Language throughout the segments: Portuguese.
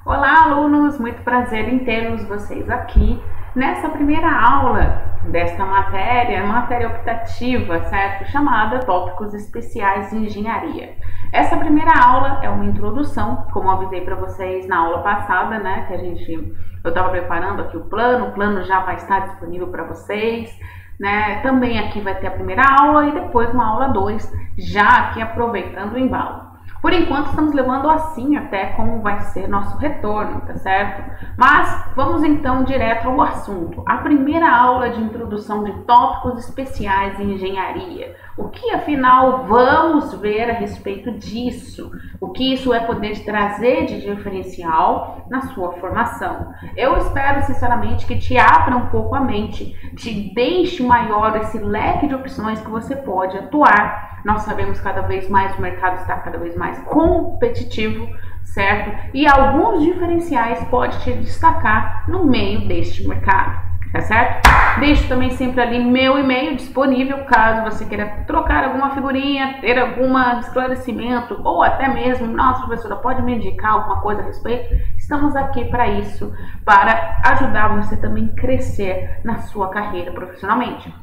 Olá, alunos! Muito prazer em termos vocês aqui nessa primeira aula desta matéria optativa, certo? Chamada Tópicos Especiais de Engenharia. Essa primeira aula é uma introdução, como eu avisei para vocês na aula passada, né? Eu estava preparando aqui o plano já vai estar disponível para vocês. Né? Também aqui vai ter a primeira aula e depois uma aula 2, já aqui aproveitando o embalo. Por enquanto estamos levando assim até como vai ser nosso retorno, tá certo? Mas vamos então direto ao assunto. A primeira aula de introdução de tópicos especiais em engenharia. O que afinal vamos ver a respeito disso? O que isso é poder trazer de diferencial na sua formação? Eu espero sinceramente que te abra um pouco a mente, te deixe maior esse leque de opções que você pode atuar. Nós sabemos cada vez mais, o mercado está cada vez mais competitivo, certo? E alguns diferenciais pode te destacar no meio deste mercado, tá certo? Deixo também sempre ali meu e-mail disponível, caso você queira trocar alguma figurinha, ter algum esclarecimento, ou até mesmo, nossa professora, pode me indicar alguma coisa a respeito? Estamos aqui para isso, para ajudar você também a crescer na sua carreira profissionalmente.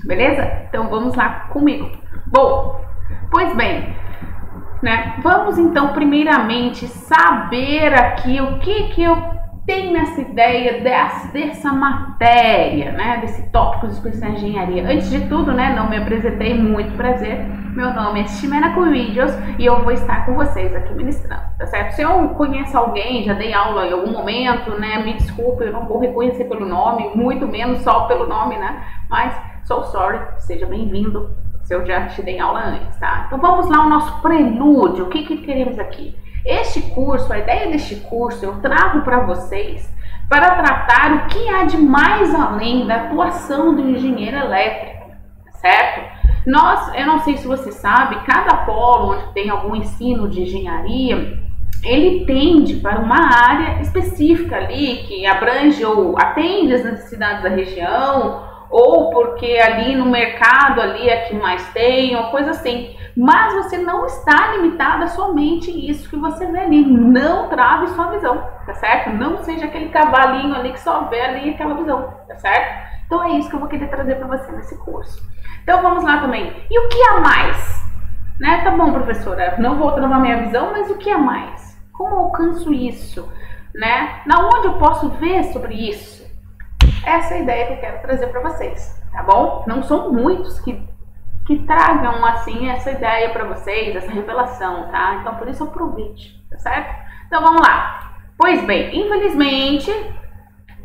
Beleza? Então vamos lá comigo. Bom, pois bem, né? Vamos então primeiramente saber aqui o que eu tenho nessa ideia dessa matéria, né? Desse tópicos especiais de engenharia. Antes de tudo, né? Não me apresentei, muito prazer. Meu nome é Ximena Covidios e eu vou estar com vocês aqui ministrando, tá certo? Se eu conheço alguém, já dei aula em algum momento, né? Me desculpe, eu não vou reconhecer pelo nome, muito menos só pelo nome, né? Mas so sorry, seja bem-vindo se eu já te dei aula antes, tá? Então vamos lá ao nosso prelúdio. O que queremos aqui? Este curso, a ideia deste curso, eu trago para vocês para tratar o que há de mais além da atuação do engenheiro elétrico, certo? Eu não sei se você sabe, cada polo onde tem algum ensino de engenharia, ele tende para uma área específica ali, que abrange ou atende as necessidades da região, ou porque ali no mercado ali é que mais tem, ou coisa assim. Mas você não está limitada a somente isso que você vê ali. Não trave sua visão, tá certo? Não seja aquele cavalinho ali que só vê ali aquela visão, tá certo? Então é isso que eu vou querer trazer para você nesse curso. Então vamos lá também. E o que há mais? Né? Tá bom, professora, não vou travar minha visão, mas o que há mais? Como eu alcanço isso? Né? Na onde eu posso ver sobre isso? Essa é a ideia que eu quero trazer para vocês, tá bom? Não são muitos que tragam assim essa ideia para vocês, essa revelação, tá? Então por isso aproveite, tá certo? Então vamos lá. Pois bem, infelizmente,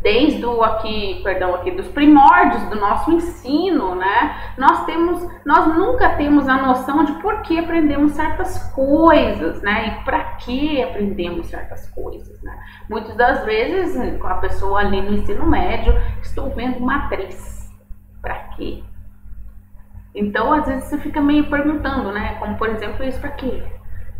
desde dos primórdios do nosso ensino, né? Nós nunca temos a noção de por que aprendemos certas coisas, né? E para que aprendemos certas coisas, né? Muitas das vezes, com a pessoa ali no ensino médio, estou vendo matriz. Para quê? Então, às vezes você fica meio perguntando, né? Como, por exemplo, isso para quê?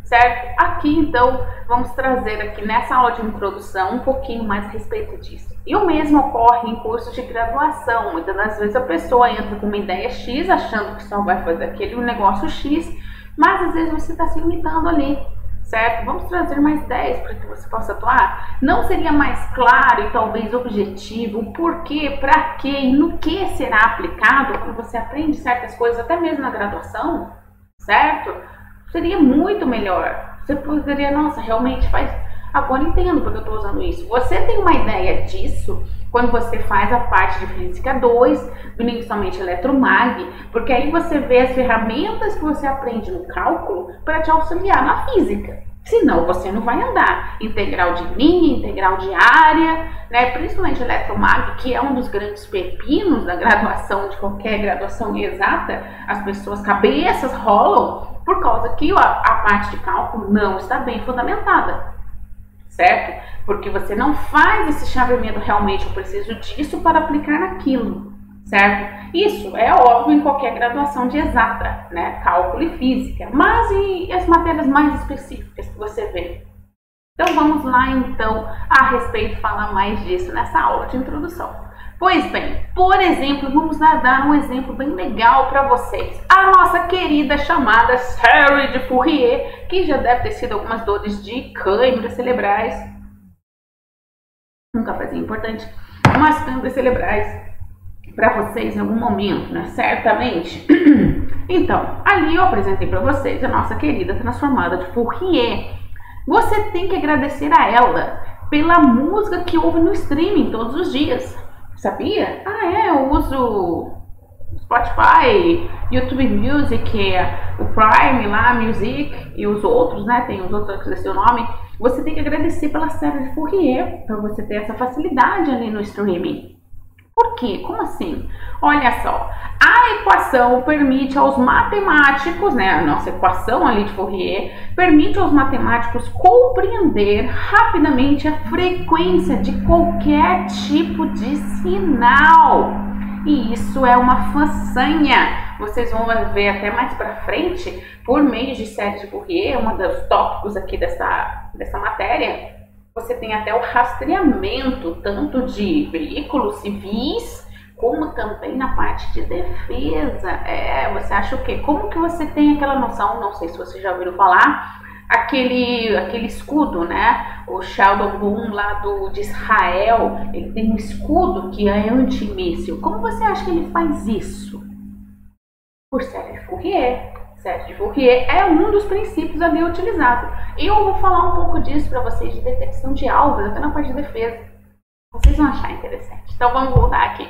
Certo? Aqui, então, vamos trazer aqui nessa aula de introdução um pouquinho mais a respeito disso. E o mesmo ocorre em cursos de graduação. Muitas das vezes a pessoa entra com uma ideia X, achando que só vai fazer aquele negócio X, mas às vezes você está se limitando ali, certo? Vamos trazer mais ideias para que você possa atuar. Não seria mais claro e talvez objetivo o porquê, para quê e no que será aplicado quando você aprende certas coisas, até mesmo na graduação, certo? Seria muito melhor. Você poderia, nossa, realmente faz... Agora entendo porque eu estou usando isso. Você tem uma ideia disso quando você faz a parte de Física 2, inicialmente Eletromag, porque aí você vê as ferramentas que você aprende no cálculo para te auxiliar na física. Senão você não vai andar. Integral de linha, integral de área, né? Principalmente Eletromag, que é um dos grandes pepinos da graduação, de qualquer graduação exata, as pessoas, cabeças rolam por causa que a parte de cálculo não está bem fundamentada, certo? Porque você não faz esse chaveamento, realmente eu preciso disso para aplicar naquilo, certo? Isso é óbvio em qualquer graduação de exata, né? Cálculo e física, mas e as matérias mais específicas que você vê? Então vamos lá então a respeito falar mais disso nessa aula de introdução. Pois bem, por exemplo, vamos lá dar um exemplo bem legal para vocês. A nossa querida chamada série de Fourier, que já deve ter sido algumas dores de câimbras cerebrais, um cafezinho importante, umas câmeras cerebrais para vocês em algum momento, né? Certamente. Então, ali eu apresentei para vocês a nossa querida transformada de Fourier. Você tem que agradecer a ela pela música que ouve no streaming todos os dias. Sabia? Ah, eu uso Spotify, YouTube Music, o Prime lá, Music e os outros, né? Tem os outros que esqueci o nome. Você tem que agradecer pela série de Fourier para você ter essa facilidade ali no streaming. Por quê? Como assim? Olha só, a equação permite aos matemáticos, né, a nossa equação ali de Fourier, permite aos matemáticos compreender rapidamente a frequência de qualquer tipo de sinal. E isso é uma façanha. Vocês vão ver até mais para frente, por meio de série de Fourier, um dos tópicos aqui dessa matéria. Você tem até o rastreamento, tanto de veículos civis, como também na parte de defesa. Você acha o quê? Como que você tem aquela noção, não sei se vocês já ouviram falar, aquele escudo, né? O Sheldon Boom lá de Israel, ele tem um escudo que é antimíssil. Como você acha que ele faz isso? Por série de Fourier. Série de Fourier é um dos princípios ali utilizado. E eu vou falar um pouco disso para vocês de detecção de alvos, até na parte de defesa. Vocês vão achar interessante. Então vamos voltar aqui.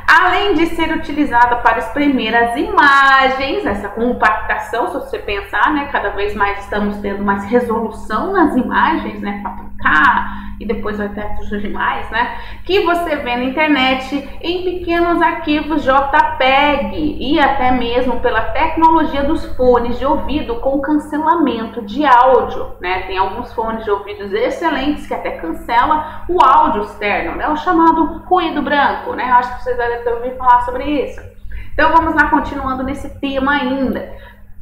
Além de ser utilizada para espremer as imagens, essa compactação, se você pensar, né, cada vez mais estamos tendo mais resolução nas imagens, né, 4K, e depois vai até surgir mais, né, que você vê na internet em pequenos arquivos JPEG e até mesmo pela tecnologia dos fones de ouvido com cancelamento de áudio, né, tem alguns fones de ouvidos excelentes que até cancela o áudio externo, né, o chamado ruído branco, né, eu acho que vocês devem ter ouvido falar sobre isso. Então vamos lá, continuando nesse tema ainda.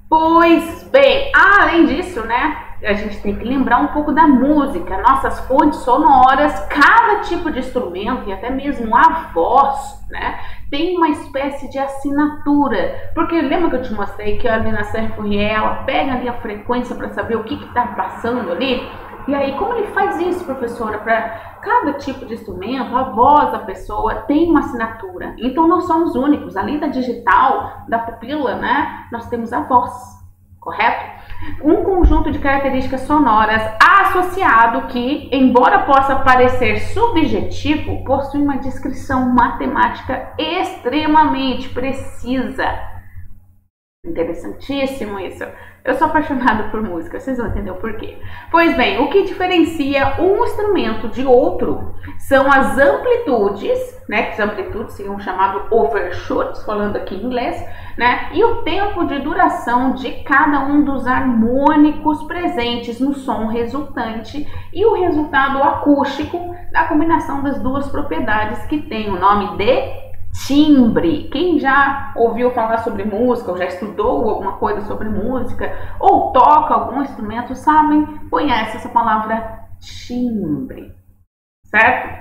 Pois bem, além disso, né, a gente tem que lembrar um pouco da música, nossas fontes sonoras, cada tipo de instrumento e até mesmo a voz, né, tem uma espécie de assinatura, porque lembra que eu te mostrei que ali na série Fourier, ela pega ali a frequência para saber o que está passando ali? E aí, como ele faz isso, professora? Para cada tipo de instrumento, a voz da pessoa tem uma assinatura. Então, nós somos únicos. Além da digital, da pupila, né? Nós temos a voz, correto? Um conjunto de características sonoras associado que, embora possa parecer subjetivo, possui uma descrição matemática extremamente precisa. Interessantíssimo isso. Eu sou apaixonada por música, vocês vão entender o porquê. Pois bem, o que diferencia um instrumento de outro são as amplitudes, né? Que as amplitudes seriam chamados overshoots, falando aqui em inglês, né? E o tempo de duração de cada um dos harmônicos presentes no som resultante e o resultado acústico da combinação das duas propriedades que tem o nome de timbre. Quem já ouviu falar sobre música, ou já estudou alguma coisa sobre música, ou toca algum instrumento, sabem, conhece essa palavra timbre, certo?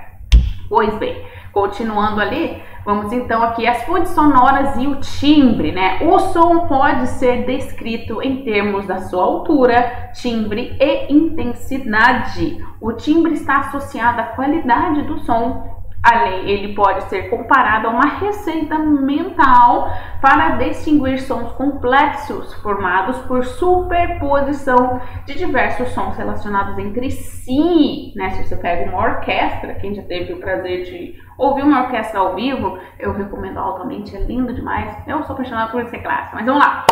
Pois bem, continuando ali, vamos então aqui as fontes sonoras e o timbre, né? O som pode ser descrito em termos da sua altura, timbre e intensidade. O timbre está associado à qualidade do som. Ele pode ser comparado a uma receita mental para distinguir sons complexos formados por superposição de diversos sons relacionados entre si, né? Se você pega uma orquestra, quem já teve o prazer de ouvir uma orquestra ao vivo, eu recomendo altamente, é lindo demais. Eu sou apaixonada por esse clássico, mas vamos lá.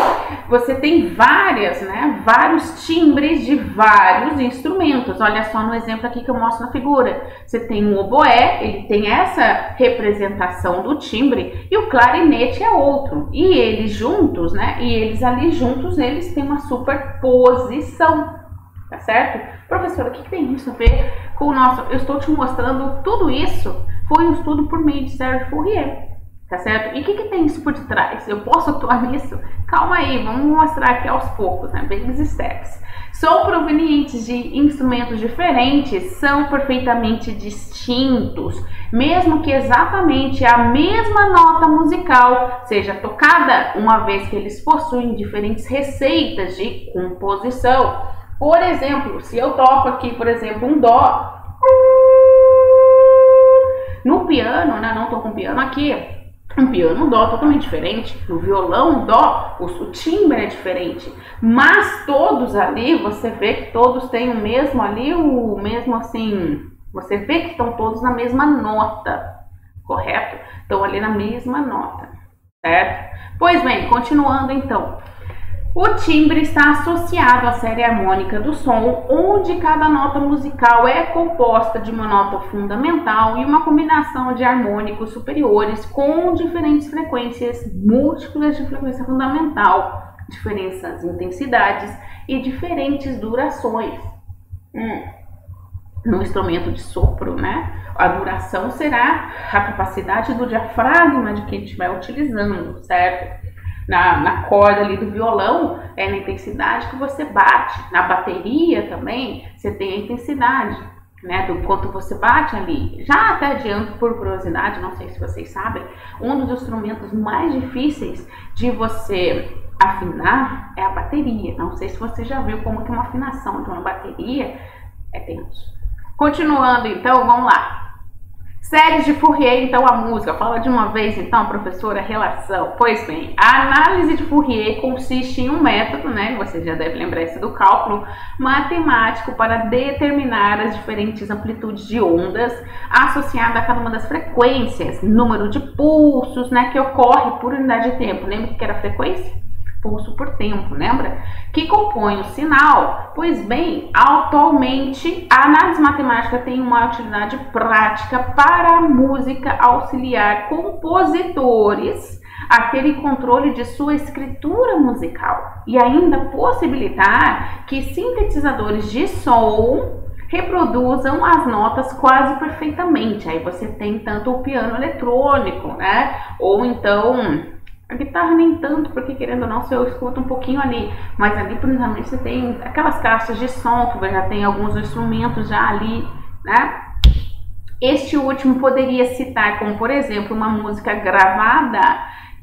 Você tem vários timbres de vários instrumentos. Olha só no exemplo aqui que eu mostro na figura. Você tem um oboé, ele tem essa representação do timbre, e o clarinete é outro. E eles juntos, né? E eles ali juntos, eles têm uma superposição. Tá certo? Professora, o que tem isso a ver com o nosso... Eu estou te mostrando tudo isso. Foi um estudo por meio de série de Fourier, tá certo? E o que tem isso por detrás? Eu posso atuar nisso? Calma aí, vamos mostrar aqui aos poucos, né? Baby steps. São provenientes de instrumentos diferentes, são perfeitamente distintos, mesmo que exatamente a mesma nota musical seja tocada, uma vez que eles possuem diferentes receitas de composição. Por exemplo, se eu toco aqui, por exemplo, um dó, No piano, né, não tô com piano aqui, um piano dó totalmente diferente, no violão dó, o timbre é diferente, mas todos ali, você vê que todos têm o mesmo ali, o mesmo assim, você vê que estão todos na mesma nota, correto? Estão ali na mesma nota, certo? Pois bem, continuando então. O timbre está associado à série harmônica do som, onde cada nota musical é composta de uma nota fundamental e uma combinação de harmônicos superiores com diferentes frequências múltiplas de frequência fundamental, diferentes intensidades e diferentes durações. No instrumento de sopro, né? A duração será a capacidade do diafragma de quem estiver utilizando, certo? Na corda ali do violão é na intensidade que você bate. Na bateria também você tem a intensidade, né, do quanto você bate ali. Já até adianto por curiosidade, não sei se vocês sabem, um dos instrumentos mais difíceis de você afinar é a bateria. Não sei se você já viu como que uma afinação de uma bateria é tenso. Continuando então, vamos lá. Séries de Fourier, então a música. Fala de uma vez então, professora, relação. Pois bem, a análise de Fourier consiste em um método, né? Você já deve lembrar esse do cálculo matemático para determinar as diferentes amplitudes de ondas associadas a cada uma das frequências, número de pulsos, né? Que ocorre por unidade de tempo. Lembra o que era frequência? Pulso por tempo, lembra? Que compõe o sinal. Pois bem, atualmente a análise matemática tem uma utilidade prática para a música auxiliar compositores a terem controle de sua escritura musical e ainda possibilitar que sintetizadores de som reproduzam as notas quase perfeitamente. Aí você tem tanto o piano eletrônico, né? Ou então a guitarra nem tanto, porque querendo ou não, se eu escuto um pouquinho ali, mas ali, principalmente, você tem aquelas caixas de som, que já tem alguns instrumentos já ali, né? Este último poderia citar como, por exemplo, uma música gravada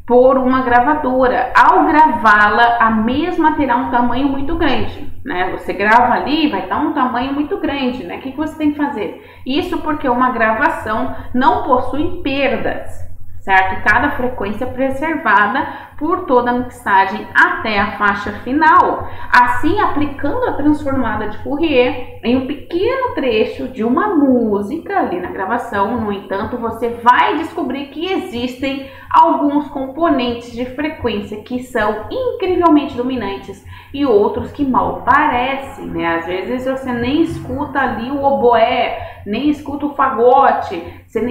por uma gravadora. Ao gravá-la, a mesma terá um tamanho muito grande, né? Você grava ali, vai dar um tamanho muito grande, né? O que você tem que fazer? Isso porque uma gravação não possui perdas, certo? Cada frequência é preservada por toda a mixagem até a faixa final. Assim, aplicando a transformada de Fourier em um pequeno trecho de uma música ali na gravação, no entanto, você vai descobrir que existem alguns componentes de frequência que são incrivelmente dominantes e outros que mal parecem, né? Às vezes você nem escuta ali o oboé, nem escuta o fagote, você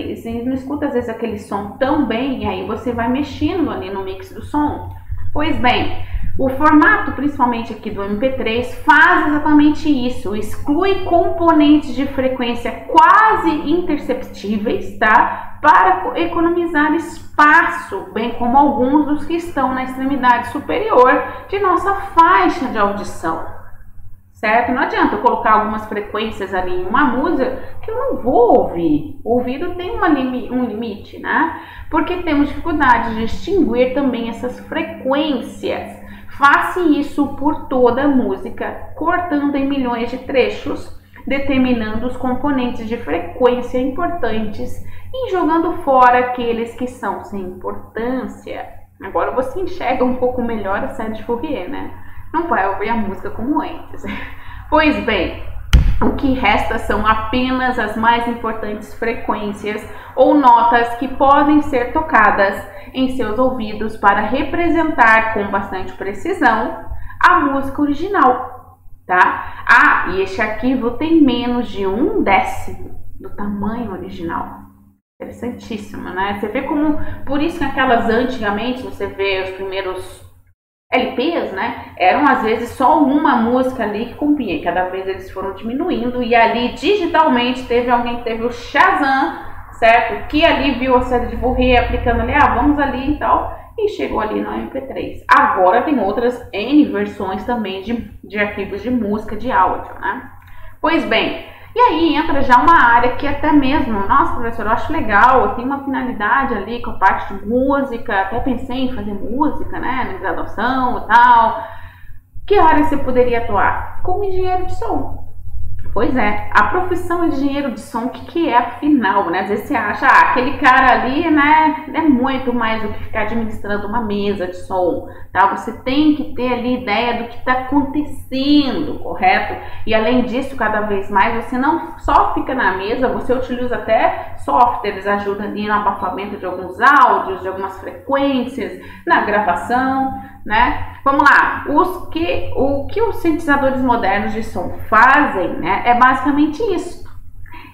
não escuta às vezes aquele som tão bem, e aí você vai mexendo ali no mix do som. Pois bem, o formato, principalmente aqui do MP3, faz exatamente isso, exclui componentes de frequência quase imperceptíveis, tá? Para economizar espaço, bem como alguns dos que estão na extremidade superior de nossa faixa de audição, certo? Não adianta eu colocar algumas frequências ali em uma música que eu não vou ouvir. O ouvido tem um limite, né? Porque temos dificuldade de distinguir também essas frequências. Faça isso por toda a música, cortando em milhões de trechos, determinando os componentes de frequência importantes e jogando fora aqueles que são sem importância. Agora você enxerga um pouco melhor a série de Fourier, né? Não vai ouvir a música como antes. Pois bem, o que resta são apenas as mais importantes frequências ou notas que podem ser tocadas em seus ouvidos para representar com bastante precisão a música original, tá? Ah, e este arquivo tem menos de 1/10 do tamanho original. Interessantíssimo, né? Você vê como, por isso que aquelas antigamente, você vê os primeiros LPs, né, eram às vezes só uma música ali que compinha, e cada vez eles foram diminuindo, e ali digitalmente teve alguém que teve o Shazam, certo, que ali viu a série de Fourier aplicando ali, vamos ali e tal, e chegou ali no MP3. Agora tem outras N versões também de arquivos de música, de áudio, né? Pois bem, e aí entra já uma área que até mesmo, nossa, professor, eu acho legal, tem uma finalidade ali com a parte de música, até pensei em fazer música, né, na graduação e tal. Que área você poderia atuar? Como engenheiro de som. Pois é, a profissão de engenheiro de som, o que é afinal, né? Às vezes você acha, aquele cara ali, né, é muito mais do que ficar administrando uma mesa de som, tá? Você tem que ter ali ideia do que está acontecendo, correto? E além disso, cada vez mais, você não só fica na mesa, você utiliza até softwares, ajuda ali no abafamento de alguns áudios, de algumas frequências, na gravação, né? Vamos lá, o que os sintetizadores modernos de som fazem, né, é basicamente isso.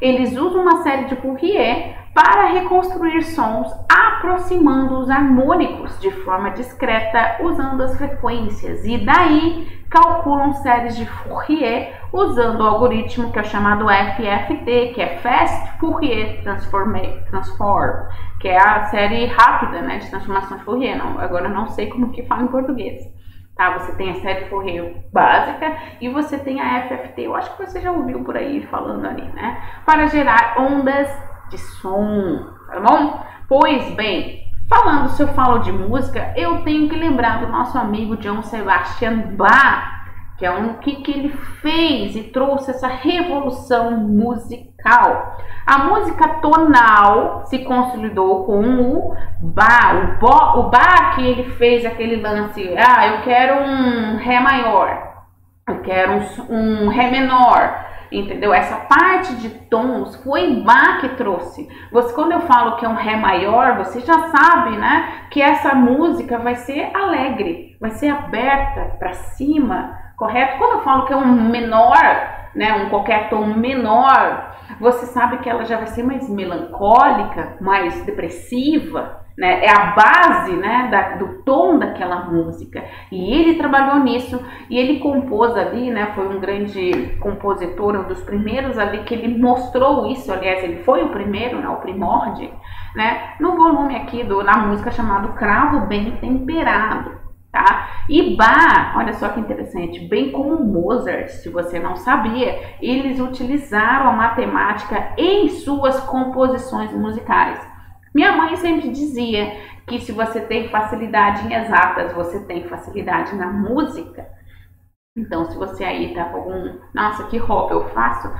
Eles usam uma série de Fourier para reconstruir sons, aproximando os harmônicos de forma discreta, usando as frequências, e daí calculam séries de Fourier usando o algoritmo que é chamado FFT, que é Fast Fourier Transform, que é a série rápida, né, de transformação de Fourier. Não, agora eu não sei como que fala em português. Tá, você tem a série Fourier básica e você tem a FFT, eu acho que você já ouviu por aí falando ali, né? Para gerar ondas de som, tá bom? Pois bem, se eu falo de música, eu tenho que lembrar do nosso amigo Johann Sebastian Bach, que é que ele fez e trouxe essa revolução musical. A música tonal se consolidou com o Bach. O Bach, que ele fez aquele lance, eu quero um Ré maior, eu quero um Ré menor, entendeu? Essa parte de tons foi Bach que trouxe. Quando eu falo que é um Ré maior, você já sabe, né, que essa música vai ser alegre, vai ser aberta para cima, correto? Quando eu falo que é um menor, né, um qualquer tom menor, você sabe que ela já vai ser mais melancólica, mais depressiva, né? É a base, né, do tom daquela música. E ele trabalhou nisso e ele compôs ali, né, foi um grande compositor, um dos primeiros ali que ele mostrou isso. Aliás, ele foi o primeiro, né, o primórdio, né, no volume aqui na música chamado Cravo Bem Temperado. Tá? E Bach, olha só que interessante, bem como Mozart, se você não sabia, eles utilizaram a matemática em suas composições musicais. Minha mãe sempre dizia que se você tem facilidade em exatas, você tem facilidade na música. Então, se você aí tá com nossa, que hobby eu faço,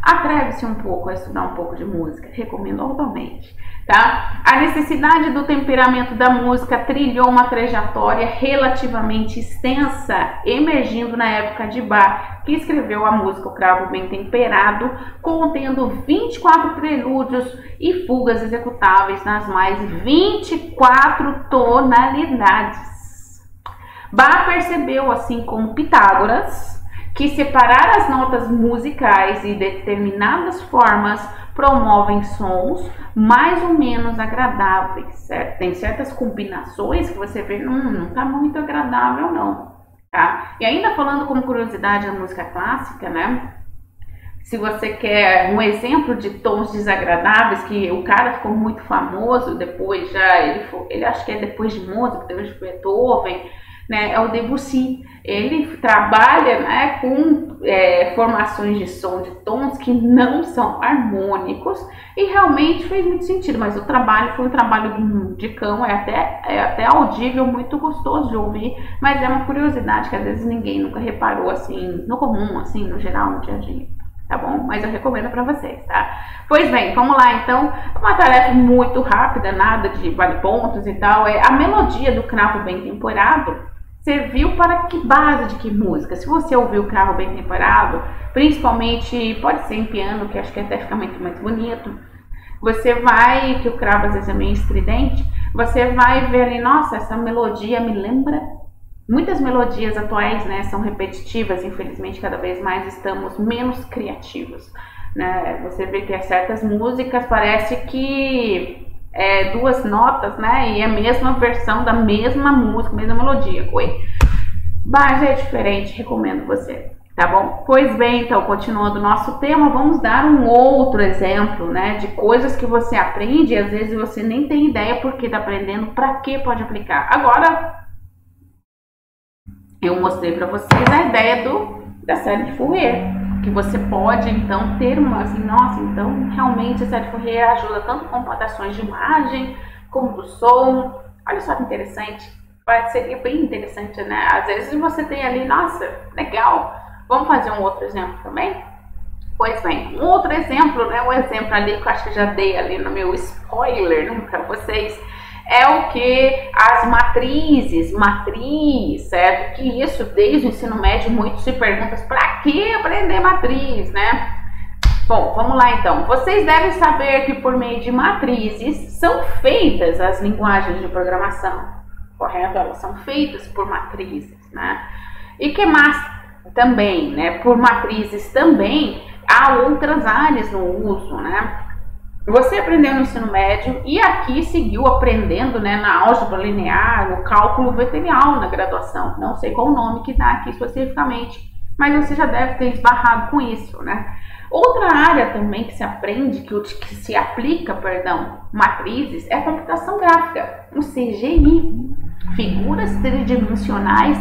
atreve-se um pouco a estudar um pouco de música, recomendo altamente, tá? A necessidade do temperamento da música trilhou uma trajetória relativamente extensa, emergindo na época de Bach, que escreveu a música O Cravo Bem Temperado, contendo 24 prelúdios e fugas executáveis nas mais 24 tonalidades. Bach percebeu, assim como Pitágoras, que separar as notas musicais em determinadas formas promovem sons mais ou menos agradáveis, certo? Tem certas combinações que você vê, não tá muito agradável não, tá? E ainda falando como curiosidade da música clássica, né? Se você quer um exemplo de tons desagradáveis, que o cara ficou muito famoso depois, ele acho que é depois de Mozart, depois de Beethoven, né, é o Debussy. Ele trabalha, né, com formações de som, de tons que não são harmônicos, e realmente fez muito sentido, mas o trabalho foi um trabalho de cão, é até audível, muito gostoso de ouvir, mas é uma curiosidade que às vezes ninguém nunca reparou, assim, no comum, assim, no geral, no dia a dia. Tá bom? Mas eu recomendo para vocês, tá? Pois bem, vamos lá então. Uma tarefa muito rápida, nada de vale pontos e tal. É a melodia do Cravo Bem Temperado. Serviu para que base de que música? Se você ouvir o Cravo Bem Temperado, principalmente, pode ser em piano, que acho que até fica muito mais bonito. Você vai, que o cravo às vezes é meio estridente, você vai ver ali, nossa, essa melodia me lembra. Muitas melodias atuais, né, são repetitivas, infelizmente cada vez mais estamos menos criativos, né? Você vê que certas músicas parece que duas notas, né, e é a mesma versão da mesma música, mesma melodia. Oi, mas é diferente, recomendo você, tá bom? Pois bem, então, continuando o nosso tema, vamos dar um outro exemplo, né, de coisas que você aprende e às vezes você nem tem ideia por que tá aprendendo, para que pode aplicar. Agora, eu mostrei para vocês a ideia da série de Fourier, que você pode então ter uma assim, nossa, então realmente a série de Fourier ajuda tanto com computações de imagem como do som. Olha só que interessante, seria bem interessante, né? Às vezes você tem ali, nossa, legal. Vamos fazer um outro exemplo também? Pois bem, um outro exemplo, né, um exemplo ali que eu acho que já dei ali no meu spoiler, né, para vocês, é o que as matrizes, matriz, certo? Que isso desde o ensino médio muito se pergunta, para que aprender matriz, né? Bom, vamos lá então. Vocês devem saber que por meio de matrizes são feitas as linguagens de programação, correto? Elas são feitas por matrizes, né? E que mais também, né? Por matrizes também há outras áreas no uso, né? Você aprendeu no ensino médio e aqui seguiu aprendendo, né, na álgebra linear, no cálculo vetorial na graduação. Não sei qual o nome que dá aqui especificamente, mas você já deve ter esbarrado com isso, né? Outra área também que se aprende, que se aplica, perdão, matrizes, é a computação gráfica, o CGI. Figuras tridimensionais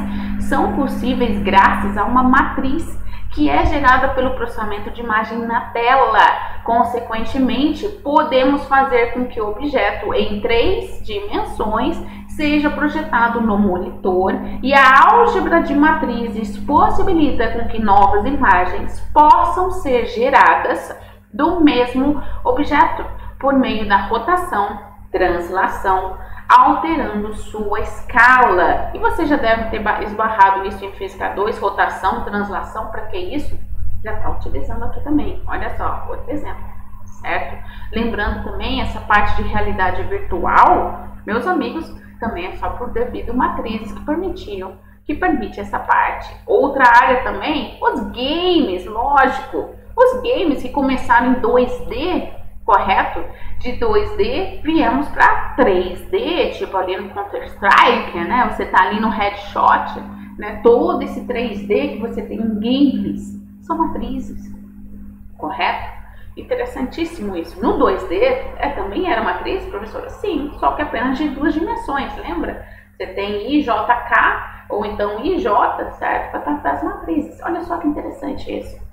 são possíveis graças a uma matriz que é gerada pelo processamento de imagem na tela. Consequentemente, podemos fazer com que o objeto em 3 dimensões seja projetado no monitor, e a álgebra de matrizes possibilita com que novas imagens possam ser geradas do mesmo objeto por meio da rotação, translação, alterando sua escala. E você já deve ter esbarrado isso em Física 2, rotação, translação. Para que isso? Já está utilizando aqui também. Olha só, outro exemplo, certo? Lembrando também essa parte de realidade virtual, meus amigos, também é só por devido matrizes que permite essa parte. Outra área também, os games, lógico. Os games que começaram em 2D, correto? De 2D viemos para 3D, tipo ali no Counter-Strike, né? Você tá ali no Headshot, né? Todo esse 3D que você tem em games são matrizes, correto? Interessantíssimo isso. No 2D também era matriz, professora? Sim, só que apenas de 2 dimensões, lembra? Você tem IJK ou então IJ, certo? Para tratar as matrizes. Olha só que interessante isso.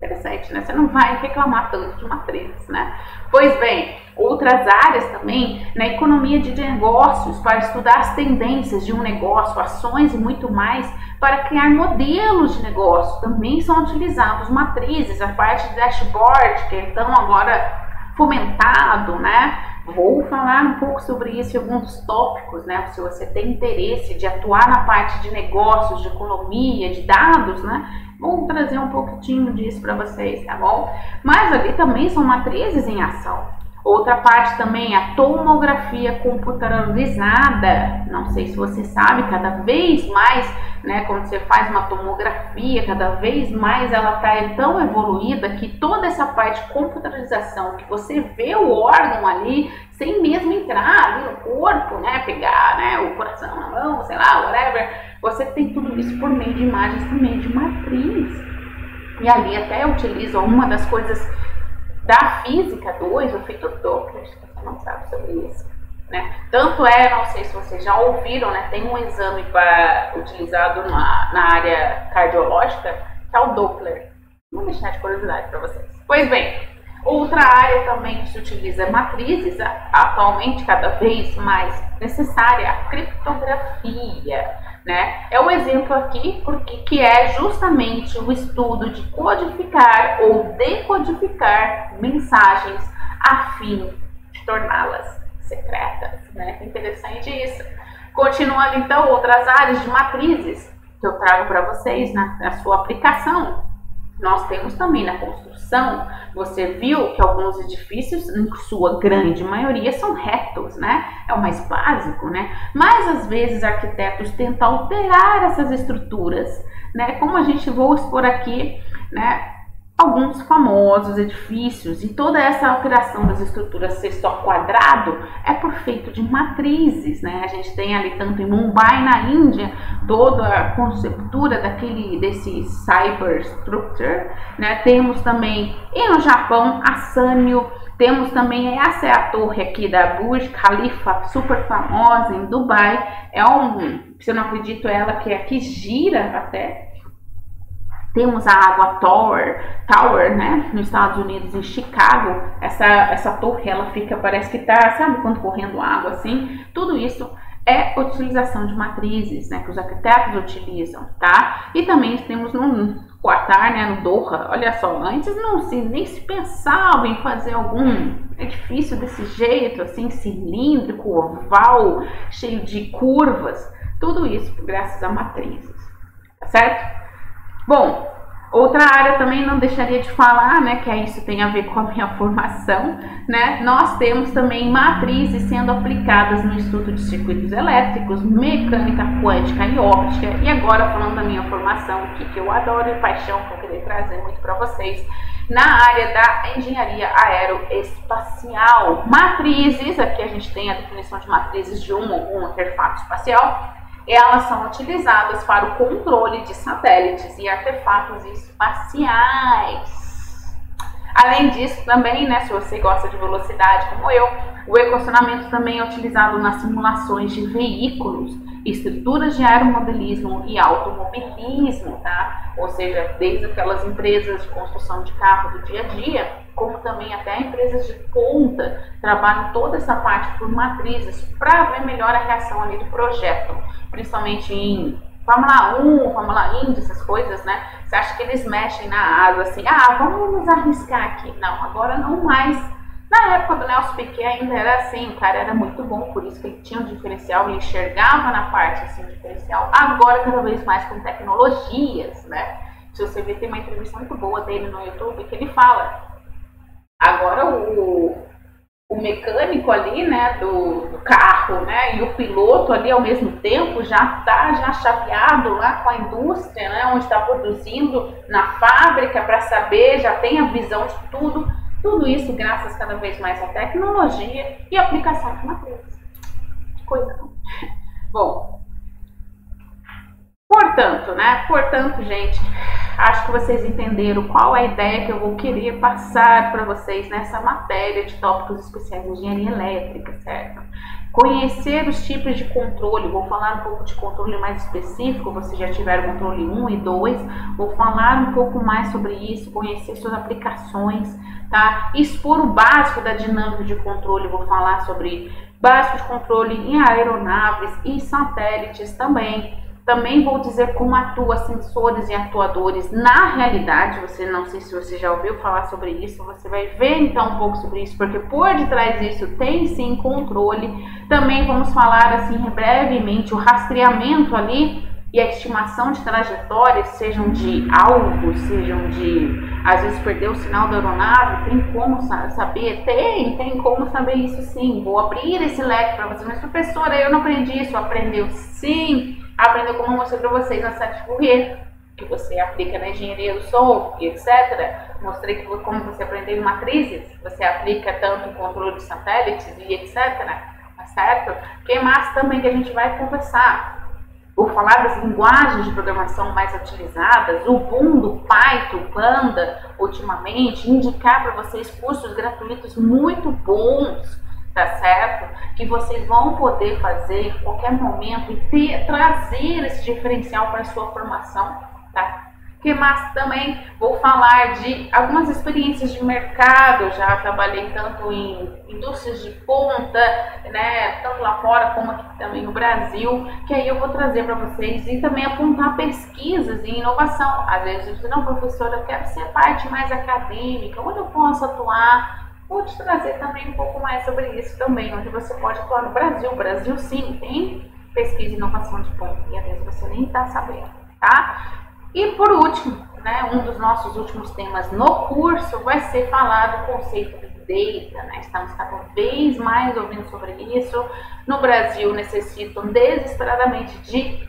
Interessante, né? Você não vai reclamar tanto de matrizes, né? Pois bem, outras áreas também, na economia de negócios, para estudar as tendências de um negócio, ações e muito mais, para criar modelos de negócio, também são utilizados matrizes, a parte de dashboard, que é então agora fomentado, né? Vou falar um pouco sobre isso em alguns tópicos, né? Se você tem interesse de atuar na parte de negócios, de economia, de dados, né? Vou trazer um pouquinho disso para vocês, tá bom? Mas ali também são matrizes em ação. Outra parte também é a tomografia computadorizada. Não sei se você sabe, cada vez mais, né, quando você faz uma tomografia, cada vez mais ela está tão evoluída que toda essa parte de computarização, que você vê o órgão ali, sem mesmo entrar ali no corpo, né, pegar, né, o coração na mão, sei lá, whatever, você tem tudo isso por meio de imagens, por meio de matriz. E ali até utiliza uma das coisas da Física 2, o efeito Doppler, você não sabe sobre isso, né? Tanto é, não sei se vocês já ouviram, né? Tem um exame utilizado na área cardiológica, que é o Doppler. Vou deixar de curiosidade para vocês. Pois bem, outra área também que se utiliza matrizes, atualmente cada vez mais necessária, a criptografia, né? É um exemplo aqui que é justamente o estudo de codificar ou decodificar mensagens a fim de torná-las secretas, né? Interessante isso. Continuando então, outras áreas de matrizes que eu trago para vocês na sua aplicação. Nós temos também na construção, você viu que alguns edifícios, em sua grande maioria, são retos, né? É o mais básico, né? Mas às vezes arquitetos tentam alterar essas estruturas, né? Como a gente vou expor aqui, né? Alguns famosos edifícios, e toda essa alteração das estruturas ser só quadrado é por feito de matrizes, né? A gente tem ali tanto em Mumbai, na Índia, toda a conceptura desse cyberstructure, né? Temos também e no Japão a Sanyo, temos também essa é a torre aqui da Burj Khalifa, super famosa em Dubai, se eu não acredito ela que aqui gira até. Temos a Água Tower, né, nos Estados Unidos, em Chicago. Essa torre, ela fica, parece que tá, sabe quando correndo água assim? Tudo isso é utilização de matrizes, né, que os arquitetos utilizam, tá? E também temos o Qatar, né, no Doha. Olha só, antes nem se pensava em fazer algum edifício desse jeito, assim, cilíndrico, oval, cheio de curvas. Tudo isso graças a matrizes, tá certo? Bom, outra área também não deixaria de falar, né, que isso tem a ver com a minha formação, né? Nós temos também matrizes sendo aplicadas no estudo de circuitos elétricos, mecânica quântica e óptica. E agora falando da minha formação, que eu adoro e paixão que eu queria trazer muito para vocês, na área da engenharia aeroespacial. Matrizes, aqui a gente tem a definição de matrizes de um artefato espacial. Elas são utilizadas para o controle de satélites e artefatos espaciais. Além disso, também, né, se você gosta de velocidade como eu, o equacionamento também é utilizado nas simulações de veículos, estruturas de aeromodelismo e automobilismo, tá? Ou seja, desde aquelas empresas de construção de carro do dia a dia, como também até empresas de ponta, trabalham toda essa parte por matrizes para ver melhor a reação ali do projeto, principalmente em Fórmula 1, Fórmula Indy, essas coisas, né? Você acha que eles mexem na asa assim, vamos nos arriscar aqui. Não, agora não mais. Na época do Nelson Piquet ainda era assim, o cara era muito bom, por isso que ele tinha um diferencial, ele enxergava na parte assim, diferencial. Agora cada vez mais com tecnologias, né? Se você ver, tem uma entrevista muito boa dele no YouTube que ele fala. Agora o mecânico ali, né, do carro, né, e o piloto ali ao mesmo tempo já está chaveado lá com a indústria, né, onde está produzindo na fábrica para saber, já tem a visão de tudo. Tudo isso graças cada vez mais à tecnologia e aplicação de matrizes. Que coisa. Bom, portanto, gente, acho que vocês entenderam qual é a ideia que eu vou querer passar para vocês nessa matéria de tópicos especiais de engenharia elétrica, certo? Conhecer os tipos de controle, vou falar um pouco de controle mais específico, vocês já tiveram controle 1 e 2, vou falar um pouco mais sobre isso, conhecer suas aplicações, tá? Expor o básico da dinâmica de controle, vou falar sobre básico de controle em aeronaves e satélites também. Também vou dizer como atua sensores e atuadores na realidade. Você não sei se você já ouviu falar sobre isso, você vai ver então um pouco sobre isso, porque por detrás disso tem sim controle. Também vamos falar assim brevemente o rastreamento ali e a estimação de trajetórias, sejam de alvos, sejam de às vezes perder o sinal da aeronave. Tem como saber? Tem como saber isso sim. Vou abrir esse leque para você. Mas professora, eu não aprendi isso. Aprendeu sim. Aprendeu como eu mostrei para vocês na série de Fourier, que você aplica na engenharia do som, etc. Mostrei como você aprendeu em matrizes, você aplica tanto em controle de satélites e etc. Tá certo? Que mais também que a gente vai conversar? Vou falar das linguagens de programação mais utilizadas, o boom do Python, Panda, ultimamente, indicar para vocês cursos gratuitos muito bons, tá certo? Que vocês vão poder fazer em qualquer momento e trazer esse diferencial para a sua formação, tá? Que mais também vou falar de algumas experiências de mercado. Eu já trabalhei tanto em indústrias de ponta, né, tanto lá fora como aqui também no Brasil, que aí eu vou trazer para vocês e também apontar pesquisas e inovação. Às vezes eu digo, não, professora, eu quero ser parte mais acadêmica, onde eu posso atuar? Vou te trazer também um pouco mais sobre isso também, onde você pode atuar no Brasil. O Brasil sim tem pesquisa e inovação de ponta e às vezes você nem está sabendo, tá? E por último, né, um dos nossos últimos temas no curso vai ser falar do conceito de data, né? Estamos cada vez mais ouvindo sobre isso. No Brasil necessitam desesperadamente de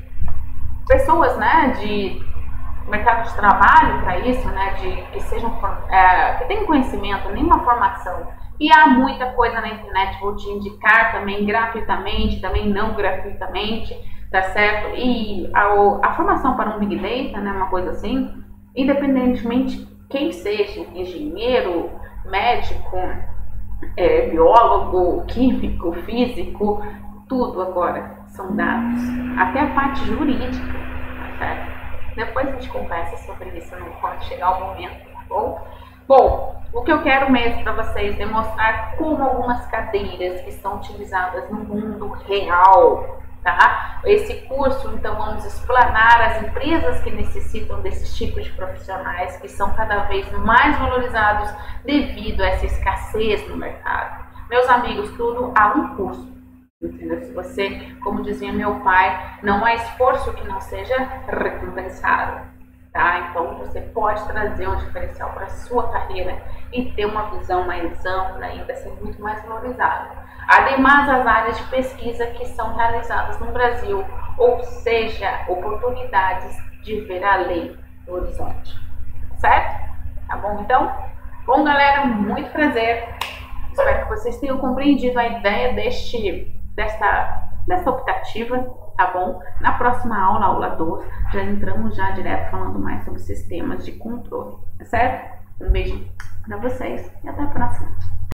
pessoas, né, de mercado de trabalho para isso, né, de que sejam que tenham conhecimento, nenhuma formação. E há muita coisa na internet, vou te indicar também gratuitamente, também não gratuitamente, tá certo? E a formação para um Big Data, né, uma coisa assim, independentemente quem seja, engenheiro, médico, biólogo, químico, físico, tudo agora são dados, até a parte jurídica, tá certo? Depois a gente conversa sobre isso quando chegar o momento, tá bom? Bom, o que eu quero mesmo para vocês é mostrar como algumas cadeiras que são utilizadas no mundo real, tá? Esse curso, então, vamos explanar as empresas que necessitam desses tipos de profissionais, que são cada vez mais valorizados devido a essa escassez no mercado. Meus amigos, tudo há um curso, entendeu? Se você, como dizia meu pai, não há esforço que não seja recompensado, tá? Então, você pode trazer um diferencial para a sua carreira e ter uma visão mais ampla, ainda ser muito mais valorizado. Ademais, as áreas de pesquisa que são realizadas no Brasil, ou seja, oportunidades de ver além do horizonte, certo? Tá bom, então? Bom, galera, muito prazer. Espero que vocês tenham compreendido a ideia dessa optativa, tá bom? Na próxima aula, aula 2, já entramos já direto falando mais sobre sistemas de controle, tá certo? Um beijo para vocês e até a próxima.